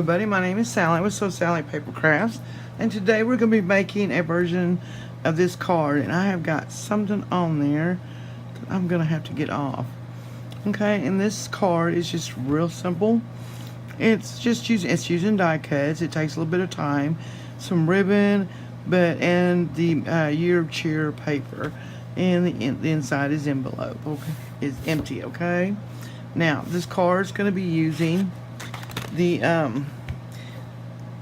everybody, my name is Sally with So Sally Paper Crafts, and today we're going to be making a version of this card, and I have got something on there that I'm going to have to get off. Okay, and this card is just real simple. It's using die cuts. It takes a little bit of time, some ribbon, and the year of cheer paper, and the inside is envelope. Okay, is empty. Okay, now this card is going to be using the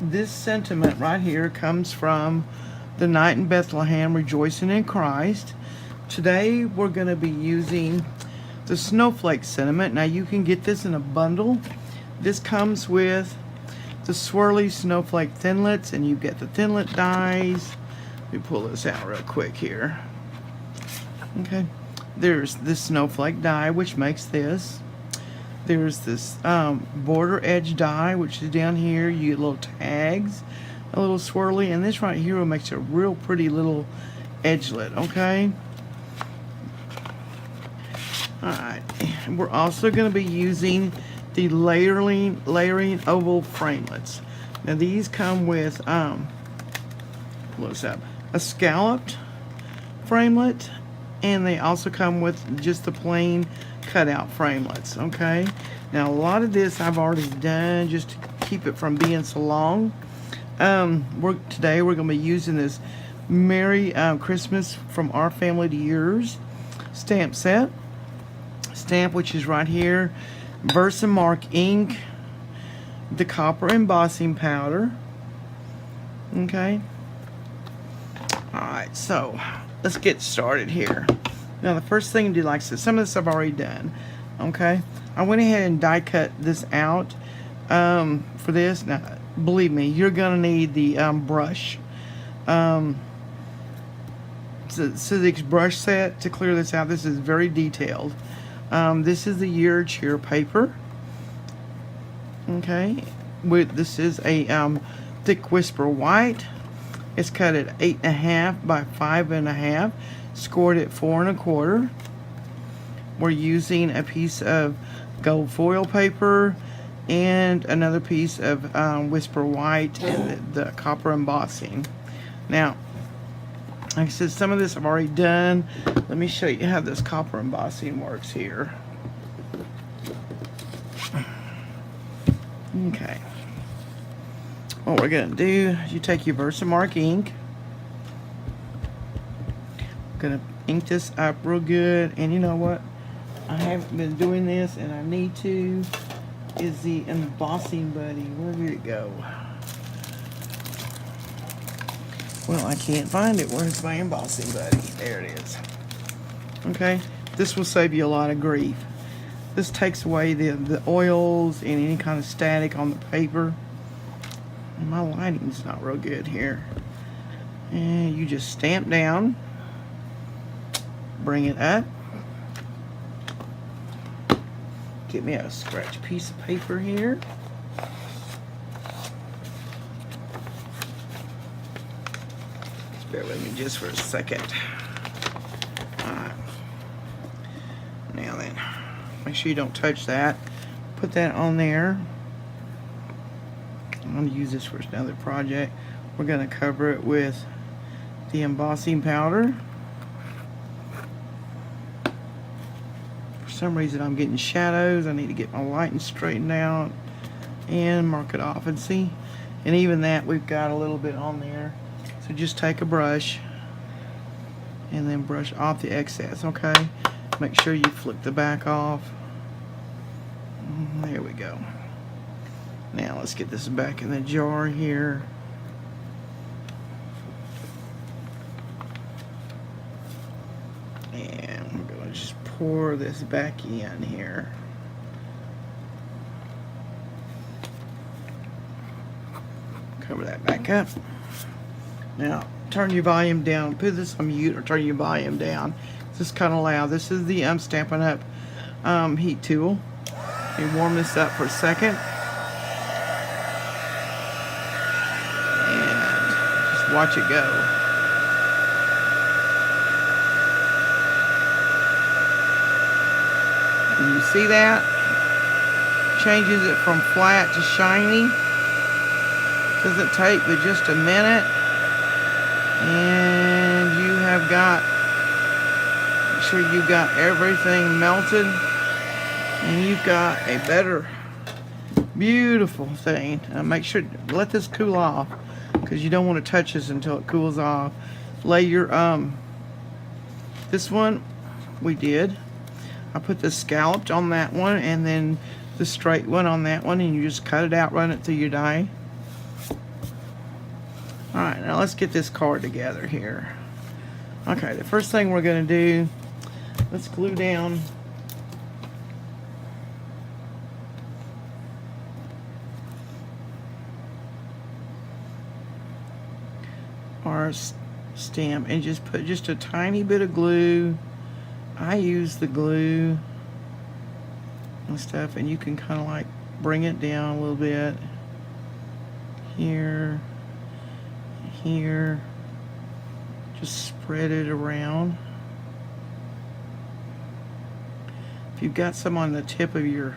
this sentiment right here comes from the night in Bethlehem, rejoicing in Christ. Today we're going to be using the Snowflake sentiment. Now you can get this in a bundle. This comes with the swirly snowflake thinlits, and you get the thinlit dies. Let me pull this out real quick here. Okay, there's this snowflake die, which makes this. There's this border edge die, which is down here. You get little tags, a little swirly, and this right here makes a real pretty little edgelet. Okay. All right. We're also going to be using the layering oval framelits. Now these come with pull this up, a scalloped framelit, and they also come with just the plain cutout framelits. Okay, now a lot of this I've already done just to keep it from being so long. Today we're going to be using this Merry Christmas from Our Family to Yours stamp set. Stamp, which is right here, VersiMark Ink, the copper embossing powder. Okay, alright, so let's get started here. Now the first thing to do, like I said, some of this I've already done. Okay, I went ahead and die cut this out for this. Now believe me, you're gonna need the brush, Sizzix brush set to clear this out. This is very detailed. This is the year cheer paper. Okay, this is a thick whisper white. It's cut at 8.5 by 5.5, scored at 4 1/4. We're using a piece of gold foil paper and another piece of whisper white and the copper embossing. Now, like I said, some of this I've already done. Let me show you how this copper embossing works here. Okay. What we're going to do is you take your VersiMark ink. I'm going to ink this up real good. And you know what? I haven't been doing this, and I need to, is the Embossing Buddy. Where did it go? Well, I can't find it. Where's my Embossing Buddy? There it is. Okay, this will save you a lot of grief. This takes away the oils and any kind of static on the paper. And my lighting's not real good here. And you just stamp down, bring it up. Get me a scratch piece of paper here. Bear with me just for a second. Alright. Now then, make sure you don't touch that. Put that on there. I'm going to use this for another project. We're going to cover it with the embossing powder. For some reason I'm getting shadows. I need to get my lighting straightened out and mark it off and see. And even that, we've got a little bit on there. So just take a brush and then brush off the excess. Okay, make sure you flick the back off. There we go. Now let's get this back in the jar here. And we're going to just pour this back in here. Cover that back up. Now, turn your volume down. Put this on mute or turn your volume down. This is kind of loud. This is the Stampin' Up heat tool. You warm this up for a second. And just watch it go. And you see that? Changes it from flat to shiny. Doesn't take but just a minute, and you have got, make sure you got everything melted, and you've got a better, beautiful thing. Make sure, let this cool off, because you don't want to touch this until it cools off. Lay your, this one we did. I put the scalloped on that one, and then the straight one on that one, and you just cut it out, run it through your die. Alright, now let's get this card together here. Okay, the first thing we're going to do, let's glue down our stamp, and just put just a tiny bit of glue. I use the glue and stuff, and you can kind of like bring it down a little bit here, here, just spread it around. If you've got some on the tip of your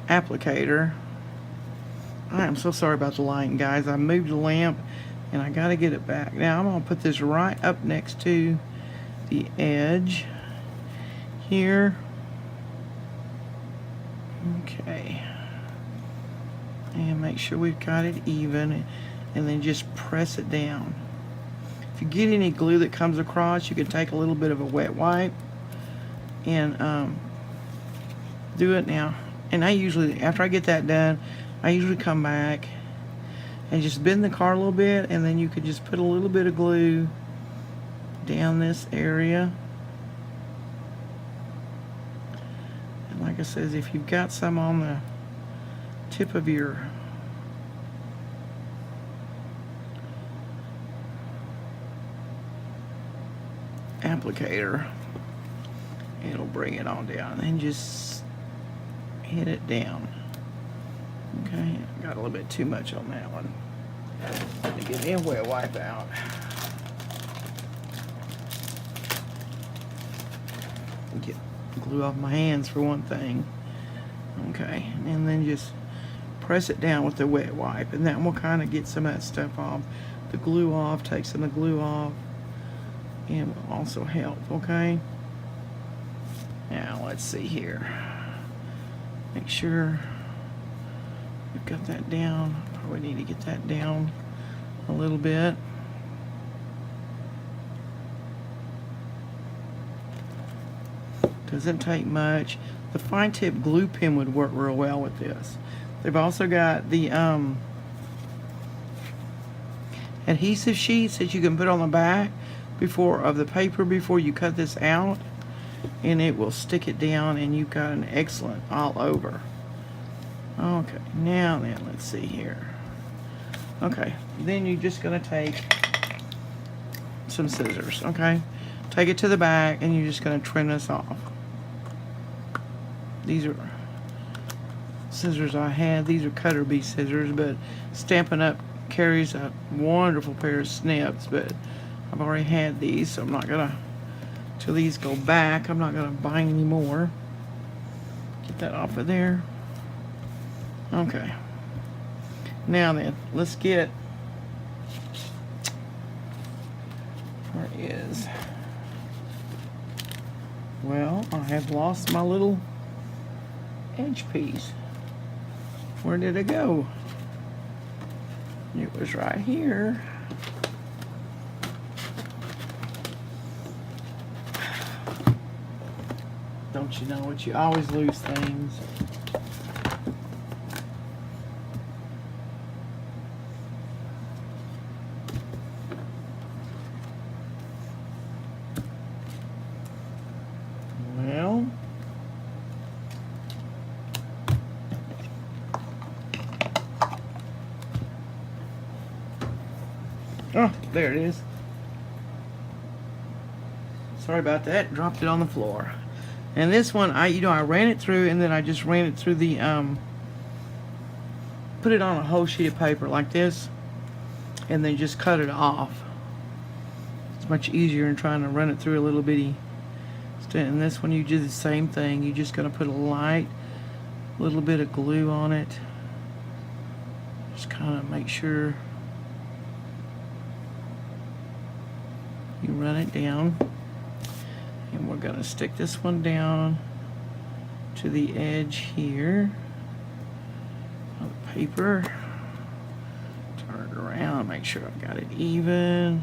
applicator, I am so sorry about the lighting, guys. I moved the lamp and I got to get it back. Now I'm going to put this right up next to the edge here. Okay. And make sure we've got it even, and then just press it down. If you get any glue that comes across, you can take a little bit of a wet wipe and do it now. And I usually, after I get that done, I usually come back and just bend the card a little bit, and then you could just put a little bit of glue down this area. And like I said, if you've got some on the tip of your applicator, it'll bring it on down, and just hit it down. Okay, got a little bit too much on that one. Let me get me a wet wipe out. Get glue off my hands for one thing. Okay, and then just press it down with the wet wipe, and that will kind of get some of that stuff off. The glue off, take some of the glue off, and will also help. Okay, now let's see here. Make sure we've got that down. Probably need to get that down a little bit. Doesn't take much. The fine tip glue pen would work real well with this. They've also got the adhesive sheets that you can put on the back of the paper before you cut this out, and it will stick it down, and you've got an excellent all over. Okay, now then, let's see here. Okay, then you're just gonna take some scissors, okay? Take it to the back, and you're just gonna trim this off. These are scissors I had. These are cutter bee scissors, but Stampin' Up carries a wonderful pair of snips, but I've already had these, so I'm not gonna, till these go back, I'm not gonna buy any more. Get that off of there. Okay. Now then, let's get, where is, well, I have lost my little edge piece. Where did it go? It was right here. Don't you know it? You always lose things. Well, oh, there it is. Sorry about that. Dropped it on the floor. And this one, I ran it through, and then I just ran it through the, put it on a whole sheet of paper like this, and then just cut it off. It's much easier than trying to run it through a little bitty. And this one, you do the same thing. You're just going to put a light little bit of glue on it. Just kind of make sure you run it down. And we're going to stick this one down to the edge here of the paper. Turn it around, make sure I've got it even.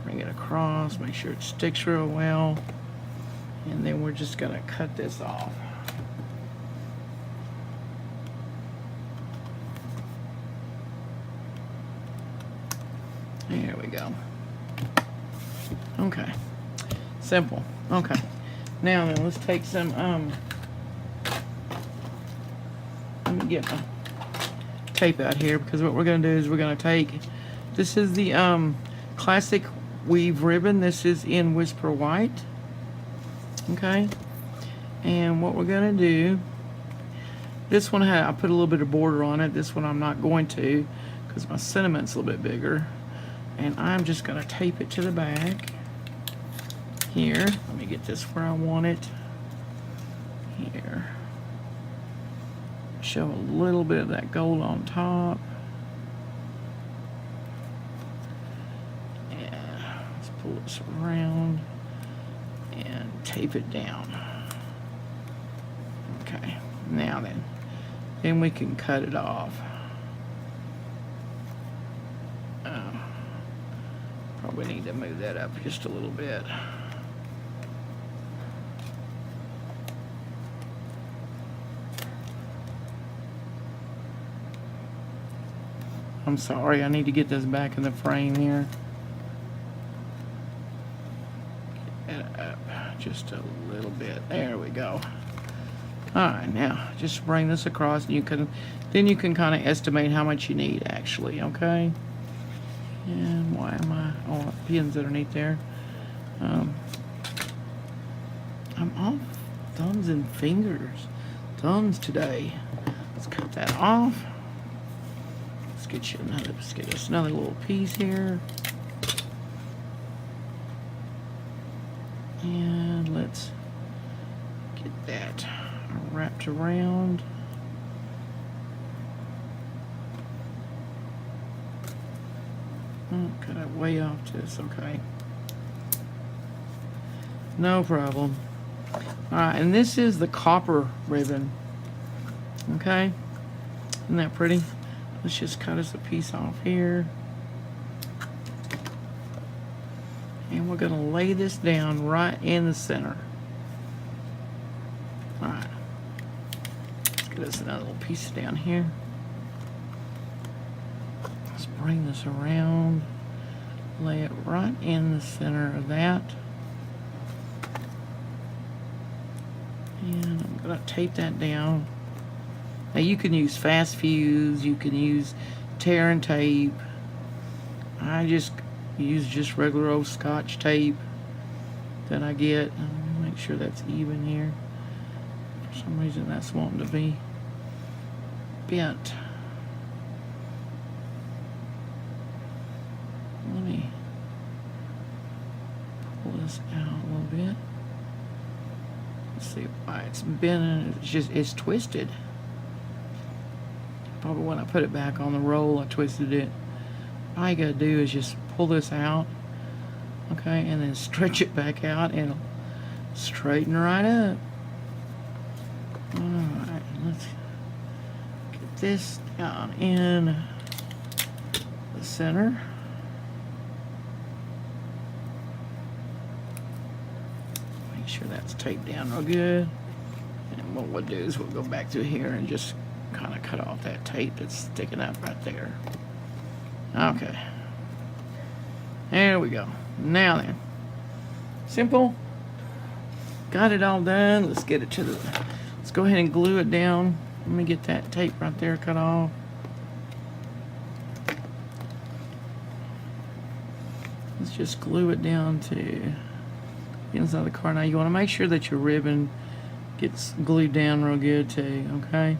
Bring it across, make sure it sticks real well. And then we're just going to cut this off. There we go. Okay. Simple. Okay. Now then, let's take some, let me get my tape out here, because what we're going to do is we're going to take, this is the classic weave ribbon. This is in Whisper White. Okay. And what we're going to do, this one I put a little bit of border on it. This one I'm not going to, because my sentiment's a little bit bigger. And I'm just going to tape it to the back. Here, let me get this where I want it. Here. Show a little bit of that gold on top. Yeah, let's pull this around and tape it down. Okay, now then we can cut it off. Probably need to move that up just a little bit. I'm sorry, I need to get this back in the frame here. Get that up just a little bit. There we go. Alright, now just bring this across, and then you can kind of estimate how much you need actually, okay? And why am I, oh, pins underneath there. I'm off thumbs and fingers. Thumbs today. Let's cut that off. Let's get us another little piece here. And let's get that wrapped around. Oh, cut it way off this, okay. No problem. Alright, and this is the copper ribbon. Okay? Isn't that pretty? Let's just cut us a piece off here. And we're going to lay this down right in the center. Alright. Let's get us another little piece down here. Let's bring this around. Lay it right in the center of that. And I'm going to tape that down. Now you can use fast fuse, you can use tear and tape. I just use just regular old Scotch tape that I get. Let me make sure that's even here. For some reason that's wanting to be bent. Let me pull this out a little bit. Let's see why it's bent. It's twisted. Probably when I put it back on the roll, I twisted it. All you gotta do is just pull this out, okay, and then stretch it back out, and it'll straighten right up. All right, let's get this down in the center. Make sure that's taped down real good. And what we'll do is we'll go back through here and just kind of cut off that tape that's sticking up right there. Okay. There we go. Now then. Simple. Got it all done. Let's get it to the... Let's go ahead and glue it down. Let me get that tape right there cut off. Let's just glue it down to the inside of the card. Now you want to make sure that your ribbon gets glued down real good too, okay?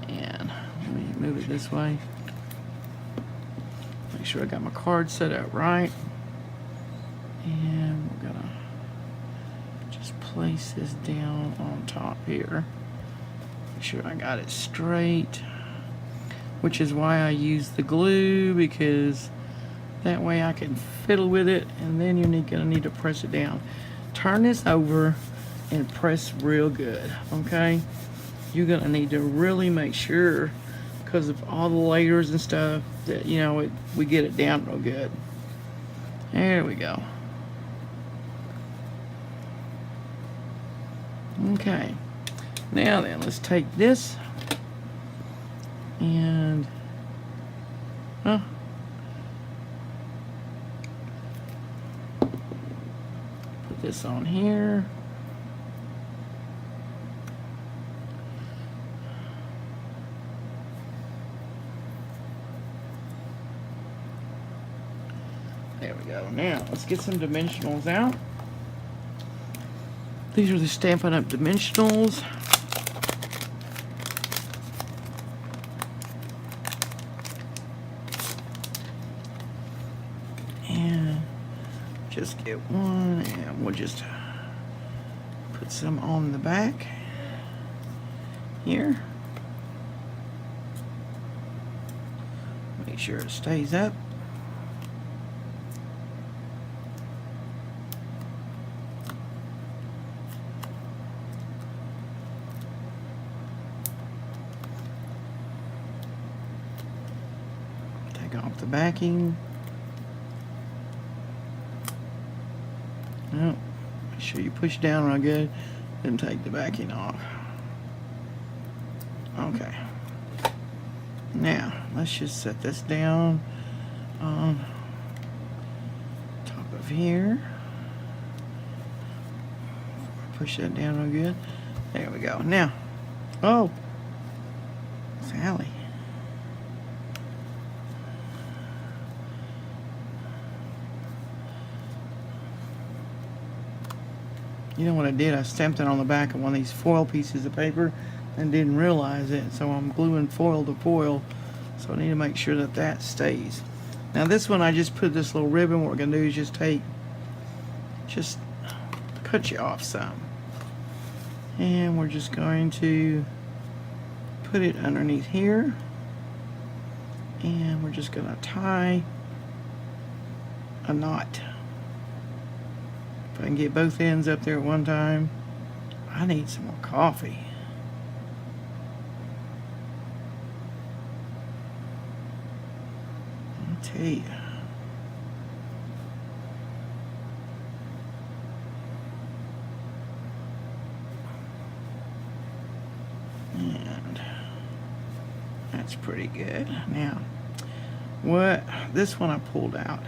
And let me move it this way. Make sure I got my card set up right. And we're gonna just place this down on top here. Make sure I got it straight. which is why I use the glue, because that way I can fiddle with it, and then you're gonna need to press it down. Turn this over and press real good, okay? You're gonna need to really make sure, because of all the layers and stuff, that, you know, we get it down real good. There we go. Okay, now then, let's take this and put this on here. There we go. Now, let's get some dimensionals out. These are the Stampin' Up Dimensionals. And just get one, and we'll just put some on the back here. Make sure it stays up. Off the backing. Oh, make sure you push down real good and take the backing off. Okay. Now, let's just set this down on top of here. Push that down real good. There we go. Now, oh, Sally. You know what I did? I stamped it on the back of one of these foil pieces of paper and didn't realize it. So I'm gluing foil to foil. So I need to make sure that that stays. Now this one, I just put this little ribbon. What we're going to do is just cut you off some. And we're just going to put it underneath here. And we're just going to tie a knot. If I can get both ends up there at one time. I need some more coffee. I'll tell you. And that's pretty good. Now, this one I pulled out.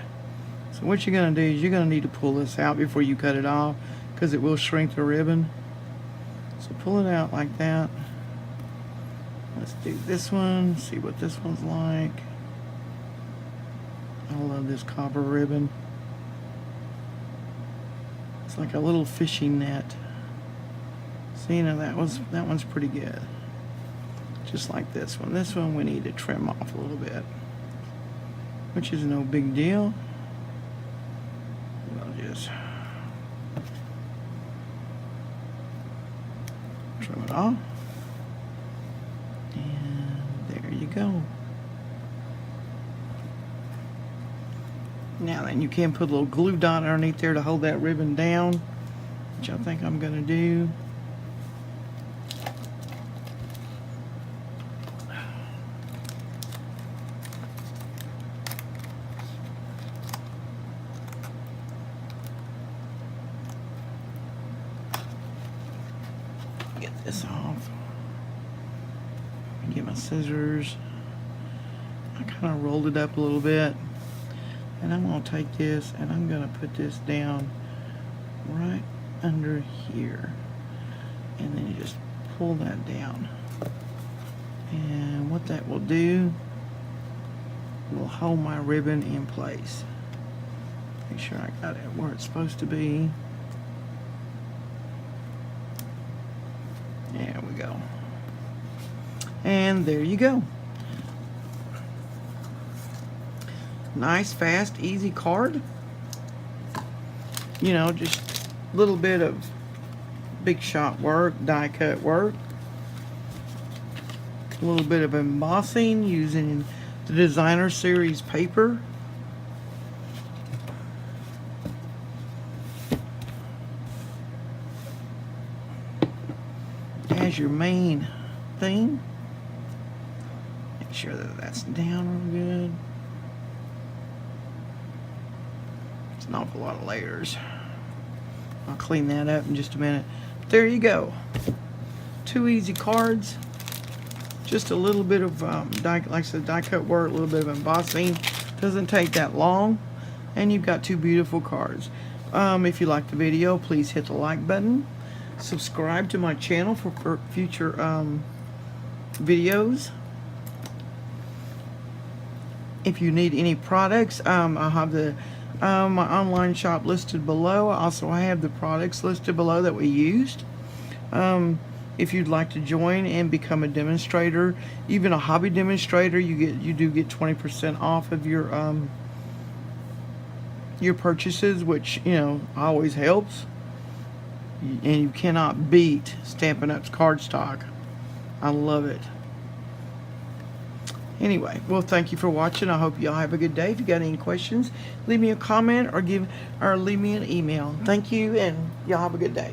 So what you're going to do is you're going to need to pull this out before you cut it off, because it will shrink the ribbon. So pull it out like that. Let's do this one, see what this one's like. I love this copper ribbon. It's like a little fishing net. See, now that one's pretty good. Just like this one. This one we need to trim off a little bit, which is no big deal. Just trim it off, and there you go. Now then, you can put a little glue dot underneath there to hold that ribbon down, which I think I'm going to do. Get this off. Get my scissors. I kind of rolled it up a little bit, and I'm going to take this and I'm going to put this down right under here, and then you just pull that down, and what that will do will hold my ribbon in place. Make sure I got it where it's supposed to be. There we go. And there you go. Nice, fast, easy card. You know, just a little bit of big shot work, die cut work. A little bit of embossing using the Designer Series paper. As your main thing. Make sure that that's down real good. It's an awful lot of layers. I'll clean that up in just a minute. But there you go. 2 easy cards. Just a little bit of like I said, die cut work, a little bit of embossing. Doesn't take that long, and you've got 2 beautiful cards. If you like the video, please hit the like button. Subscribe to my channel for future videos. If you need any products, I'll have the my online shop listed below. Also, I have the products listed below that we used. If you'd like to join and become a demonstrator, even a hobby demonstrator, you do get 20% off of your purchases, which, you know, always helps. And you cannot beat Stampin' Up's cardstock. I love it. Anyway, well, thank you for watching. I hope y'all have a good day. If you got any questions, leave me a comment or leave me an email. Thank you, and y'all have a good day.